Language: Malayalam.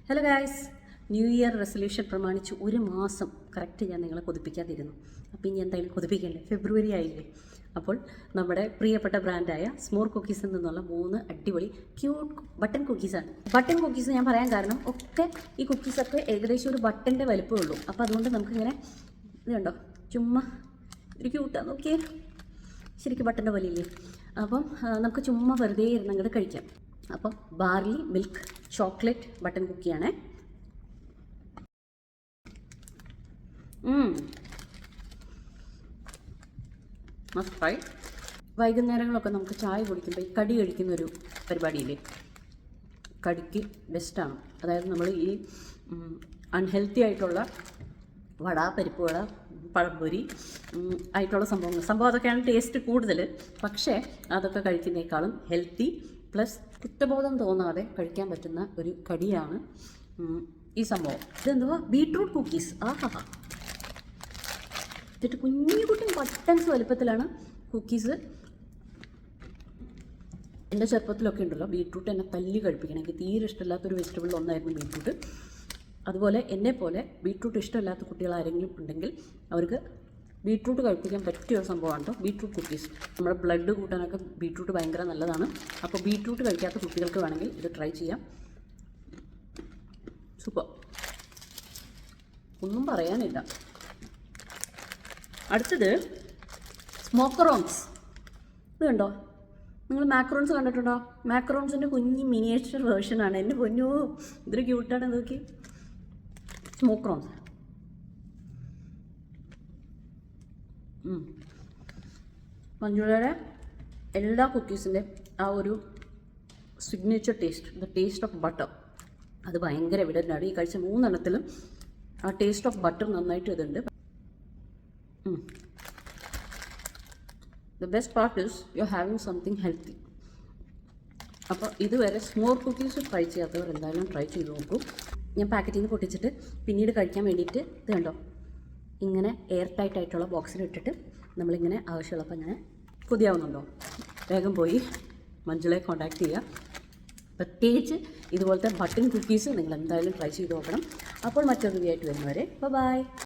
Hello guys, new year resolution പ്രമാണിച്ച് ഒരു മാസം കറക്റ്റ് ഞാൻ നിങ്ങളെ കൊതിപ്പിക്കാതിരുന്നു. അപ്പോൾ ഇനി എന്തായാലും കൊതിപ്പിക്കണ്ടേ, ഫെബ്രുവരി ആയില്ലേ. അപ്പോൾ നമ്മുടെ പ്രിയപ്പെട്ട ബ്രാൻഡായ സ്മോർ കുക്കീസിൽ നിന്നുള്ള 3 അടിപൊളി ക്യൂട്ട് ബട്ടൺ കുക്കീസാണ്. ബട്ടൺ കുക്കീസ് ഞാൻ പറയാൻ കാരണം ഒക്കെ ഈ കുക്കീസൊക്കെ ഏകദേശം ഒരു ബട്ടൻ്റെ വലിപ്പമേ ഉള്ളൂ. അപ്പോൾ അതുകൊണ്ട് നമുക്കിങ്ങനെ ഇത് കണ്ടോ, ചുമ്മാ ഒരു ക്യൂട്ടാണ്, നോക്കിയേ, ശരിക്കും ബട്ടൻ്റെ വലിയില്ലേ. അപ്പം നമുക്ക് ചുമ്മാ വെറുതെ ഇരുന്നങ്ങോട്ട് കഴിക്കാം. അപ്പം ബാർലി മിൽക്ക് ചോക്ലേറ്റ് ബട്ടൺ കുക്കിയാണേ. Must try. വൈകുന്നേരങ്ങളൊക്കെ നമുക്ക് ചായ കുടിക്കുമ്പോൾ ഈ കടി കഴിക്കുന്നൊരു പരിപാടിയില്ലേ, കടിക്ക് ബെസ്റ്റാണ്. അതായത് നമ്മൾ ഈ അൺഹെൽത്തി ആയിട്ടുള്ള വട, പരിപ്പ് വട, പഴംപൊരി ആയിട്ടുള്ള സംഭവം അതൊക്കെയാണ് ടേസ്റ്റ് കൂടുതൽ. പക്ഷേ അതൊക്കെ കഴിക്കുന്നതിനേക്കാളും ഹെൽത്തി പ്ലസ് കുറ്റബോധം തോന്നാതെ കഴിക്കാൻ പറ്റുന്ന ഒരു കടിയാണ് ഈ സംഭവം. ഇതെന്തുവാ, ബീട്രൂട്ട് കുക്കീസ്. ആഹാ, എന്നിട്ട് കുഞ്ഞു കുട്ടി ബട്ടൺസ് വലുപ്പത്തിലാണ് കുക്കീസ്. എൻ്റെ ചെറുപ്പത്തിലൊക്കെ ഉണ്ടല്ലോ, ബീട്രൂട്ട് എന്നെ തല്ലി കഴിപ്പിക്കണം. എനിക്ക് തീരെ ഇഷ്ടമില്ലാത്തൊരു വെജിറ്റബിൾ ഒന്നായിരുന്നു ബീട്രൂട്ട്. അതുപോലെ എന്നെപ്പോലെ ബീട്രൂട്ട് ഇഷ്ടമില്ലാത്ത കുട്ടികൾ ആരെങ്കിലും ഉണ്ടെങ്കിൽ അവർക്ക് ബീട്രൂട്ട് കഴിപ്പിക്കാൻ പറ്റിയ ഒരു സംഭവമാണ് കേട്ടോ ബീട്രൂട്ട് കുക്കീസ്. നമ്മുടെ ബ്ലഡ് കൂട്ടാനൊക്കെ ബീട്രൂട്ട് ഭയങ്കര നല്ലതാണ്. അപ്പോൾ ബീട്രൂട്ട് കഴിക്കാത്ത കുട്ടികൾക്ക് വേണമെങ്കിൽ ഇത് ട്രൈ ചെയ്യാം. സൂപ്പർ, ഒന്നും പറയാനില്ല. അടുത്തത് സ്മോക്കറോൺസ്. ഇത് കണ്ടോ, നിങ്ങൾ മാക്രോൺസ് കണ്ടിട്ടുണ്ടോ? മാക്രോൺസിൻ്റെ കുഞ്ഞ് മിനിയേച്ചർ വേർഷനാണ്. എൻ്റെ പൊന്നോ, ഇതൊരു ക്യൂട്ടാണ്, നോക്കി. സ്മോക്കറോൺസ് മഞ്ജുളയുടെ എല്ലാ കുക്കീസിൻ്റെ ആ ഒരു signature taste, the taste of butter, അത് ഭയങ്കര എവിഡൻ്റാണ്. ഈ കഴിച്ച 3 എണ്ണത്തിലും ആ ടേസ്റ്റ് ഓഫ് ബട്ടർ നന്നായിട്ട് ഇതുണ്ട്. The best part is you are having something healthy. അപ്പോൾ ഇതുവരെ സ്മോർ കുക്കീസ് ട്രൈ ചെയ്യാത്തവർ എന്തായാലും ട്രൈ ചെയ്ത് നോക്കൂ. ഞാൻ പാക്കറ്റിൽ നിന്ന് പൊട്ടിച്ചിട്ട് പിന്നീട് കഴിക്കാൻ വേണ്ടിയിട്ട് ഇത് കണ്ടോ, ഇങ്ങനെ എയർ ടൈറ്റ് ആയിട്ടുള്ള ബോക്സിലിട്ടിട്ട് നമ്മളിങ്ങനെ ആവശ്യമുള്ളപ്പോൾ ഇങ്ങനെ കൊതിയാവുന്നുണ്ടോ, വേഗം പോയി മഞ്ജുളയെ കോൺടാക്ട് ചെയ്യുക. പ്രത്യേകിച്ച് ഇതുപോലത്തെ ബട്ടൺ കുക്കീസ് നിങ്ങൾ എന്തായാലും ട്രൈ ചെയ്ത് നോക്കണം. അപ്പോൾ മറ്റൊരു വീഡിയോ ആയിട്ട് വരുന്നവരെ ബൈ.